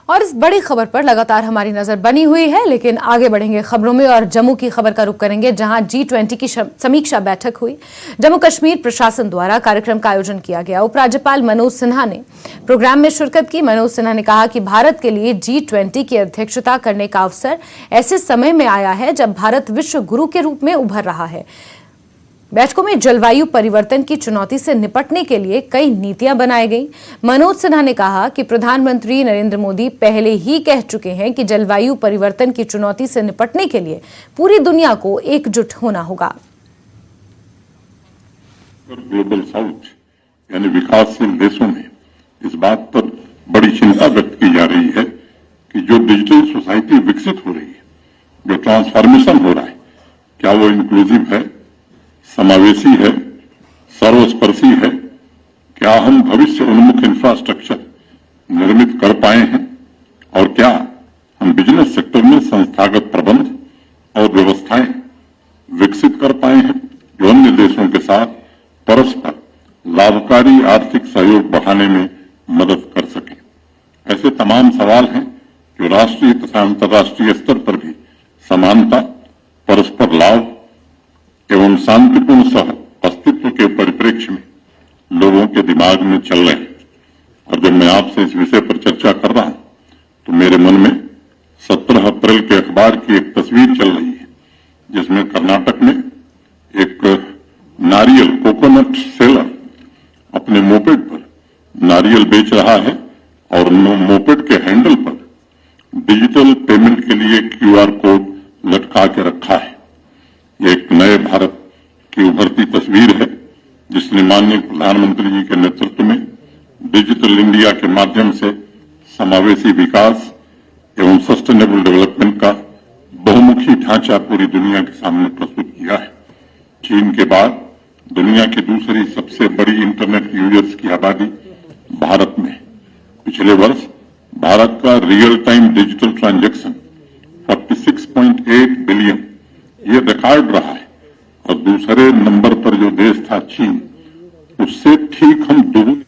और इस बड़ी खबर पर लगातार हमारी नजर बनी हुई है, लेकिन आगे बढ़ेंगे खबरों में और जम्मू की खबर का रुख करेंगे, जहां G20 की समीक्षा बैठक हुई। जम्मू कश्मीर प्रशासन द्वारा कार्यक्रम का आयोजन किया गया। उपराज्यपाल मनोज सिन्हा ने प्रोग्राम में शिरकत की। मनोज सिन्हा ने कहा कि भारत के लिए G20 की अध्यक्षता करने का अवसर ऐसे समय में आया है जब भारत विश्व गुरु के रूप में उभर रहा है। बैठकों में जलवायु परिवर्तन की चुनौती से निपटने के लिए कई नीतियां बनाई गई। मनोज सिन्हा ने कहा कि प्रधानमंत्री नरेंद्र मोदी पहले ही कह चुके हैं कि जलवायु परिवर्तन की चुनौती से निपटने के लिए पूरी दुनिया को एकजुट होना होगा। ग्लोबल साउथ यानी विकासशील देशों में इस बात पर बड़ी चिंता व्यक्त की जा रही है कि जो डिजिटल सोसाइटी विकसित हो रही है, जो ट्रांसफॉर्मेशन हो रहा है, क्या वो इंक्लूसिव है, समावेशी है, सर्वस्पर्शी है? क्या हम भविष्य उन्मुख इंफ्रास्ट्रक्चर निर्मित कर पाए हैं? और क्या हम बिजनेस सेक्टर में संस्थागत प्रबंध और व्यवस्थाएं विकसित कर पाए हैं जो अन्य देशों के साथ परस्पर लाभकारी आर्थिक सहयोग बढ़ाने में मदद कर सके? ऐसे तमाम सवाल हैं जो राष्ट्रीय तथा अंतर्राष्ट्रीय स्तर पर भी समानता, परस्पर लाभ एवं शांतिपूर्ण सह अस्तित्व के परिप्रेक्ष्य में लोगों के दिमाग में चल रहे हैं। और जब मैं आपसे इस विषय पर चर्चा कर रहा हूं तो मेरे मन में 17 अप्रैल के अखबार की एक तस्वीर चल रही है, जिसमें कर्नाटक में एक नारियल कोकोनट सेलर अपने मोपेड पर नारियल बेच रहा है और मोपेड के हैंडल पर डिजिटल पेमेंट के लिए QR कोड लटका के रखा है। ये एक नए भारत की उभरती तस्वीर है, जिसने माननीय प्रधानमंत्री जी के नेतृत्व में डिजिटल इंडिया के माध्यम से समावेशी विकास एवं सस्टेनेबल डेवलपमेंट का बहुमुखी ढांचा पूरी दुनिया के सामने प्रस्तुत किया है। चीन के बाद दुनिया की दूसरी सबसे बड़ी इंटरनेट यूजर्स की आबादी भारत में। पिछले वर्ष भारत का real time digital transaction 46.8 billion ये रिकॉर्ड रहा है। और दूसरे नंबर पर जो देश था चीन, उससे ठीक हम दोगुना